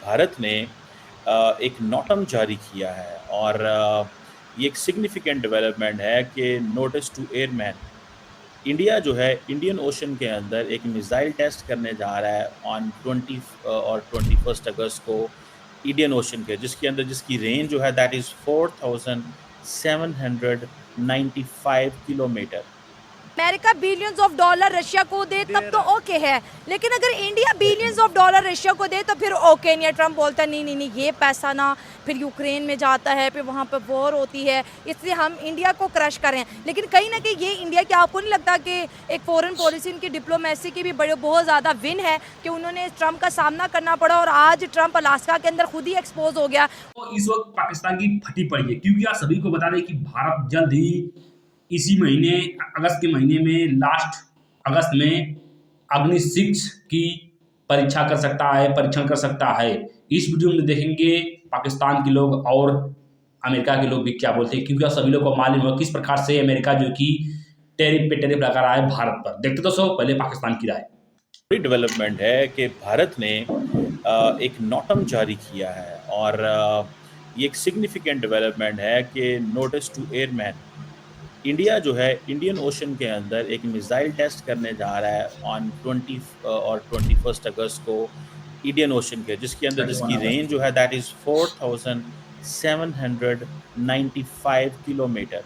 भारत ने एक नोटम जारी किया है और ये एक सिग्निफिकेंट डेवलपमेंट है कि नोटिस टू एयरमैन इंडिया जो है इंडियन ओशन के अंदर एक मिसाइल टेस्ट करने जा रहा है ऑन 21 अगस्त को इंडियन ओशन के जिसकी रेंज जो है that is 4795 kilometre. America billions of dollar Russia को दे तब तो ओके है, लेकिन अगर India billions of dollar Russia को दे तो फिर ओके नहीं है। ट्रम्प बोलता है नहीं नहीं नहीं, ये पैसा ना फिर यूक्रेन में जाता है, फिर वहाँ पर वॉर होती है, इसलिए हम इंडिया को क्रश करें। लेकिन कहीं ना कहीं ये इंडिया की, आपको नहीं लगता कि एक फॉरेन पॉलिसी इनकी डिप्लोमेसी की भी बहुत ज़्यादा विन है कि उन्होंने ट्रम्प का सामना करना पड़ा और आज ट्रम्प अलास्का के अंदर खुद ही एक्सपोज हो गया। तो इस वक्त पाकिस्तान की फटी पड़ी है, क्योंकि आप सभी को बता दें कि भारत जल्द ही इसी महीने अगस्त के महीने में लास्ट अगस्त में अग्नि 6 की परीक्षण कर सकता है। इस वीडियो में देखेंगे पाकिस्तान के लोग और अमेरिका के लोग भी क्या बोलते हैं, क्योंकि सभी लोग को मालूम है किस प्रकार से अमेरिका जो कि टैरिफ पे टैरिफ लगा रहा है भारत पर। देखते दोस्तों पहले पाकिस्तान की राय। बड़ी डेवलपमेंट है कि भारत ने एक नोटम जारी किया है और ये एक सिग्निफिकेंट डेवलपमेंट है कि नोटिस टू एयरमैन इंडिया जो है इंडियन ओशन के अंदर एक मिसाइल टेस्ट करने जा रहा है ऑन 21 अगस्त को इंडियन ओशन के जिसकी रेंज जो है दैट इज़ 4795 किलोमीटर।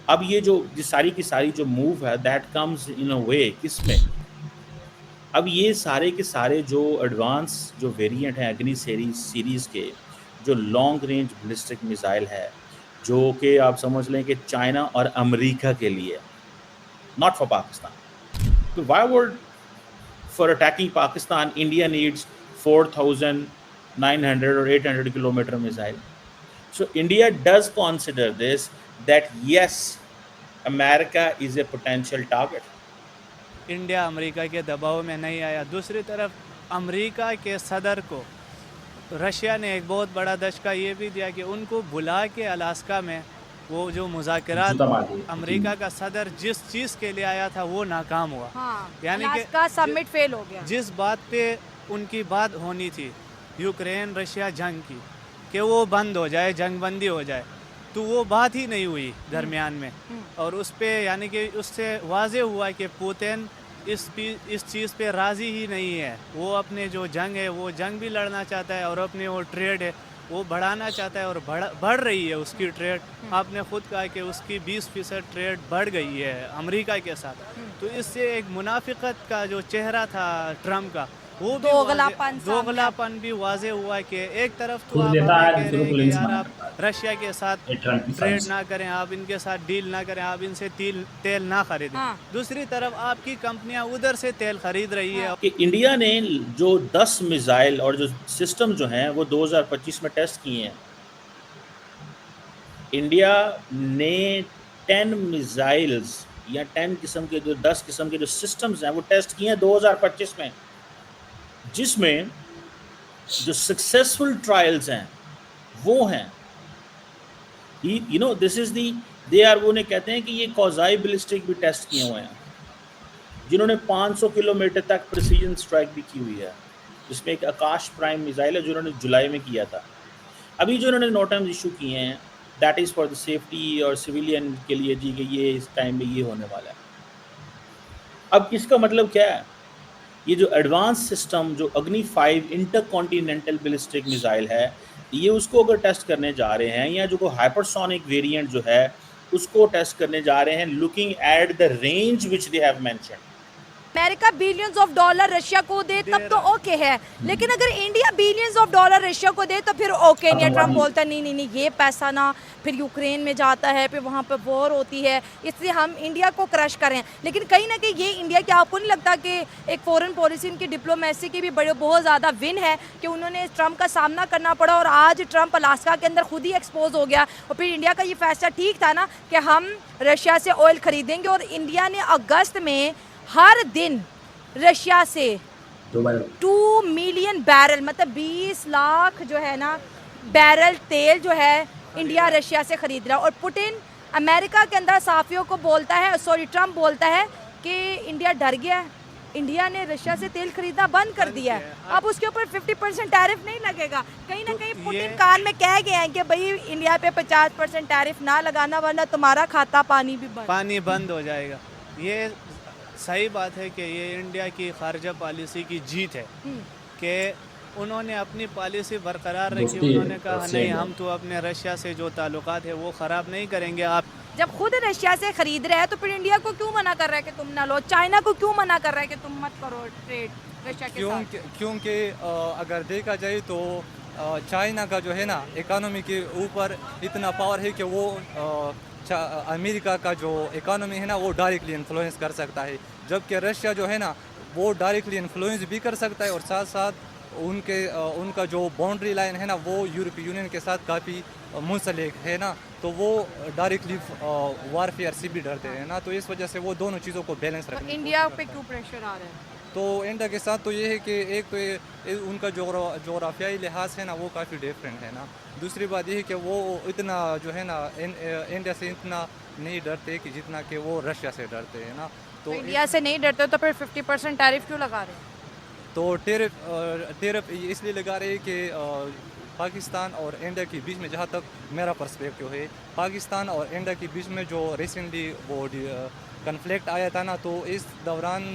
अब ये सारी की सारी जो मूव है दैट कम्स इन अ वे किसमें, अब ये सारे के सारे जो एडवांस जो वेरिएंट हैं अग्नि सीरीज़ के, जो लॉन्ग रेंज बैलिस्टिक मिसाइल है, जो कि आप समझ लें कि चाइना और अमेरिका के लिए, नॉट फॉर पाकिस्तान। तो why would for attacking Pakistan India needs 4900 or 800 kilometer missile? So India does consider this, that yes, America is a potential target. India America के दबाव में नहीं आया। दूसरी तरफ अमेरिका के सदर को रशिया ने एक बहुत बड़ा धक्का ये भी दिया कि उनको बुला के अलास्का में वो जो मुज़ाकरात अमेरिका का सदर जिस चीज़ के लिए आया था वो नाकाम हुआ। हाँ, यानी कि समिट फेल हो गया। जिस बात पे उनकी बात होनी थी यूक्रेन रशिया जंग की, कि वो बंद हो जाए, जंग बंदी हो जाए, तो वो बात ही नहीं हुई दरमियान में। और उस पे यानी कि उससे वाज़े हुआ कि पुतिन इस चीज़ पे राज़ी ही नहीं है। वो अपने जो जंग है वो जंग भी लड़ना चाहता है और अपने वो ट्रेड है वो बढ़ाना चाहता है और बढ़ रही है उसकी ट्रेड। आपने खुद कहा कि उसकी 20% ट्रेड बढ़ गई है अमेरिका के साथ। तो इससे एक मुनाफिकत का जो चेहरा था ट्रम्प का, वो भी दोगलापन भी वाजे हुआ कि एक तरफ तो आप कह रहे हैं कि यार आप रशिया के साथ ट्रेड ना करें, आप इनके साथ डील ना करें, आप इनसे तेल ना खरीदें। हाँ। दूसरी तरफ आपकी कंपनियां उधर से तेल खरीद रही है। कि इंडिया ने जो 10 मिसाइल और जो सिस्टम जो हैं वो 2025 में टेस्ट किए हैं। इंडिया ने 10 मिसाइल्स या 10 किस्म के जो 10 किस्म के जो सिस्टम्स हैं वो टेस्ट किए हैं 2025 में, जिसमें जो सक्सेसफुल ट्रायल्स हैं वो हैं दिस इज दे आर, वो कहते हैं कि ये कौजाई बैलिस्टिक भी टेस्ट किए हुए हैं, जिन्होंने 500 किलोमीटर तक प्रिसीजन स्ट्राइक भी की हुई है, जिसमें एक आकाश प्राइम मिसाइल है जो उन्होंने जुलाई में किया था। अभी जो उन्होंने नोटम्स इशू किए हैं that is for the safety और सिविलियन के लिए जी कि ये इस टाइम में ये होने वाला है। अब इसका मतलब क्या है, ये जो एडवांस सिस्टम जो अग्नि 5 इंटरकॉन्टिनेंटल बैलिस्टिक मिसाइल है, ये उसको अगर टेस्ट करने जा रहे हैं, या जो हाइपरसोनिक वेरिएंट जो है उसको टेस्ट करने जा रहे हैं, looking at the range which they have mentioned. America billions of dollar Russia को दे तब तो ओके है, लेकिन अगर India billions of dollar Russia को दे तो फिर ओके नहीं है। ट्रम्प बोलता है नहीं नहीं नहीं, ये पैसा ना फिर यूक्रेन में जाता है, फिर वहाँ पर वॉर होती है, इसलिए हम इंडिया को क्रश करें। लेकिन कहीं ना कहीं ये इंडिया की, आपको नहीं लगता कि एक फॉरेन पॉलिसी इनकी डिप्लोमेसी की भी बहुत ज़्यादा विन है कि उन्होंने ट्रम्प का सामना करना पड़ा और आज ट्रम्प अलास्का के अंदर खुद ही एक्सपोज हो गया। और फिर इंडिया का ये फैसला ठीक था ना कि हम रशिया से ऑयल खरीदेंगे, और इंडिया ने अगस्त में हर दिन रशिया से 2 मिलियन बैरल, मतलब 20 लाख जो है ना बैरल तेल जो है इंडिया रशिया से खरीद रहा है। और पुतिन अमेरिका के अंदर साफियों को बोलता है, ट्रम्प बोलता है कि इंडिया डर गया है, इंडिया ने रशिया से तेल खरीदना बंद कर दिया है, अब उसके ऊपर 50% टैरिफ नहीं लगेगा। कहीं ना तो कहीं ये- पुतिन कान में कह गए हैं कि भाई इंडिया पे 50% टैरिफ ना लगाना वरना तुम्हारा खाता पानी भी बंद। पानी बंद हो जाएगा। ये सही बात है कि ये इंडिया की खारजा पॉलिसी की जीत है हम्म, कि उन्होंने अपनी पॉलिसी बरकरार रखी। दोस्ती है, उन्होंने कहा दोस्ती नहीं, है। हम तो अपने रशिया से जो ताल्लुकात है वो ख़राब नहीं करेंगे। आप जब खुद रशिया से खरीद रहे हैं तो फिर इंडिया को क्यों मना कर रहा है कि तुम ना लो, चाइना को क्यों मना कर रहा है कि तुम मत करो ट्रेड रशिया के साथ? क्योंकि अगर देखा जाए तो चाइना का जो है ना इकोनॉमी के ऊपर इतना पावर है कि वो अमेरिका का जो इकोनॉमी है ना वो डायरेक्टली इन्फ्लुएंस कर सकता है, जबकि रशिया जो है ना वो डायरेक्टली इन्फ्लुएंस भी कर सकता है और साथ साथ उनका जो बाउंड्री लाइन है ना वो यूरोपीय यूनियन के साथ काफ़ी मुंसलिक है ना, तो वो डायरेक्टली वारफेयर से भी डरते हैं ना, तो इस वजह से वो दोनों चीज़ों को बैलेंस तो रखने की इंडिया कोशिश पे करते क्यों हैं। प्रेशर आ रहा है? तो इंडिया के साथ तो ये है कि एक तो उनका जोग्राफियाई लिहाज है ना वो काफ़ी डिफरेंट है ना, दूसरी बात ये है कि वो इतना जो है ना इंडिया से इतना नहीं डरते कि जितना कि वो रशिया से डरते हैं ना, तो इंडिया से नहीं डरते तो फिर 50% टैरिफ क्यों लगा रहे हैं? तो टेरिफ इसलिए लगा रहे हैं कि पाकिस्तान और इंडिया के बीच में, जहाँ तक मेरा पर्सपेक्टिव है, पाकिस्तान और इंडिया के बीच में जो रिसेंटली वो कन्फ्लिक्ट आया था ना, तो इस दौरान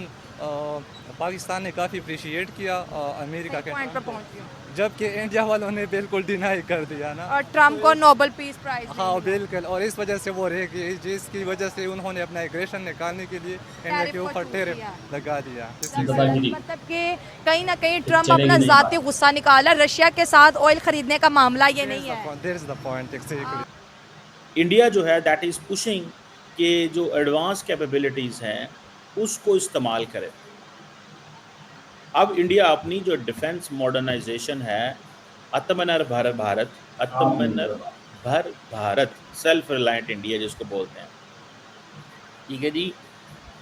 पाकिस्तान ने काफ़ी अप्रिशिएट किया अमेरिका के, पॉइंट पे पहुंच गए जबकि इंडिया वालों ने बिल्कुल डिनाई कर दिया ना। और ट्रम्प को नोबेल पीस प्राइज हाँ बिल्कुल, और इस वजह से वो रह गई, जिसकी वजह से उन्होंने अपना एग्रेशन निकालने के लिए इंडिया के को ऊपर छूट टेरिफ दिया। लगा दिया। मतलब कि कहीं ना कहीं ट्रम्प चलेगी अपना नहीं जाती बात। गुस्सा निकाला, रशिया के साथ ऑयल खरीदने का मामला ये नहीं है। There is the point, exactly. India जो है दैट इज़ पुशिंग कि जो एडवांस कैपेबिलिटीज़ हैं उसको इस्तेमाल करे। अब इंडिया अपनी जो डिफेंस मॉडर्नाइजेशन है, आत्मनिर्भर भारत, आत्मनिर्भर भारत, सेल्फ रिलायंट इंडिया जिसको बोलते हैं, ठीक है जी,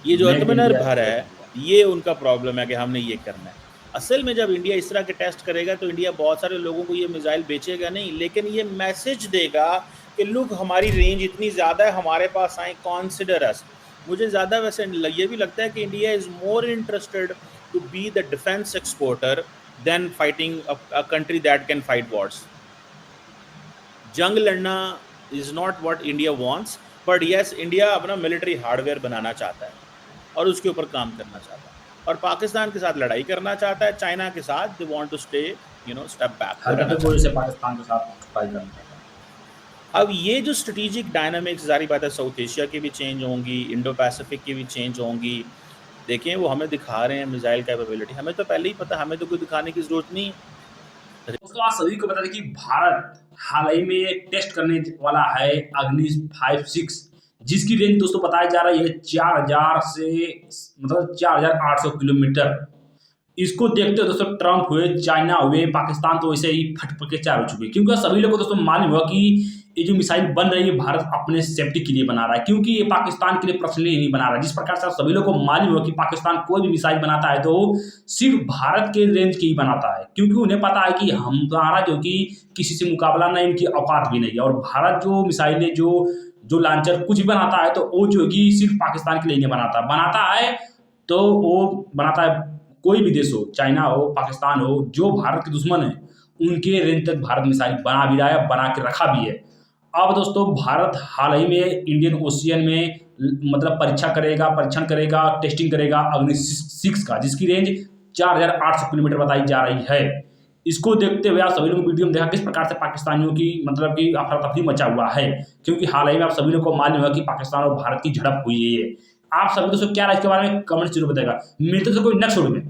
ये जो Make India आत्मनिर्भर है ये उनका प्रॉब्लम है कि हमने ये करना है। असल में जब इंडिया इस तरह के टेस्ट करेगा तो इंडिया बहुत सारे लोगों को ये मिसाइल बेचेगा नहीं, लेकिन ये मैसेज देगा कि लुक हमारी रेंज इतनी ज़्यादा है, हमारे पास आए, कॉन्सिडर अस। मुझे ज़्यादा वैसे ये भी लगता है कि India is more interested to be the defence exporter than fighting a country that can fight wars. जंग लड़ना is not what India wants, but yes India अपना मिलिट्री हार्डवेयर बनाना चाहता है और उसके ऊपर काम करना चाहता है, और पाकिस्तान के साथ लड़ाई करना चाहता है, चाइना के साथ they want to stay step back. हरकतों की वजह से पाकिस्तान के साथ फाइट करना चाहता है। अब ये जो स्ट्रेटेजिक डायनामिक्स, जारी बात है साउथ एशिया की भी चेंज होंगी, इंडो पैसिफिक की भी चेंज होंगी। देखें वो हमें दिखा रहे हैं मिसाइल कैपेबिलिटी, हमें तो पहले ही पता, हमें तो कोई दिखाने की ज़रूरत नहीं है। दोस्तों आप सभी को बता दें कि भारत हाल ही में टेस्ट करने वाला है अग्नि 5-6, जिसकी रेंज दोस्तों बताया जा रही है 4000 से मतलब 4800 किलोमीटर। इसको देखते हुए दोस्तों ट्रम्प हुए, चाइना हुए, पाकिस्तान तो वैसे ही फट के चार हो चुके हैं, क्योंकि सभी लोगों को दोस्तों मालूम हुआ कि ये जो मिसाइल बन रही है भारत अपने सेफ्टी के लिए बना रहा है, क्योंकि ये पाकिस्तान के लिए पर्सनली नहीं बना रहा है। जिस प्रकार से सभी लोगों को मालूम हुआ कि पाकिस्तान कोई भी मिसाइल बनाता है तो सिर्फ भारत के रेंज की ही बनाता है, क्योंकि उन्हें पता है कि हमारा जो कि किसी से मुकाबला नहीं, इनकी औकात भी नहीं है। और भारत जो मिसाइलें जो लॉन्चर कुछ भी बनाता है तो वो जो कि सिर्फ पाकिस्तान के लिए नहीं बनाता है तो वो बनाता है कोई भी देश हो, चाइना हो, पाकिस्तान हो, जो भारत के दुश्मन है उनके रेंज तक भारत मिसाइल बना भी रहा है, बना के रखा भी है। अब दोस्तों भारत हाल ही में इंडियन ओशियन में मतलब परीक्षण करेगा, टेस्टिंग करेगा अग्नि 6 का, जिसकी रेंज 4800 किलोमीटर बताई जा रही है। इसको देखते हुए आप सभी लोगों वीडियो में देखा किस प्रकार से पाकिस्तानियों की मतलब कि अफरा तफरी मचा हुआ है, क्योंकि हाल ही में आप सभी लोगों को मालूम हुआ कि पाकिस्तान और भारत की झड़प हुई है। आप सभी दोस्तों क्या राय इसके बारे में कमेंट जरूर बताएगा। मिलते हैं कोई नेक्स्ट वीडियो में।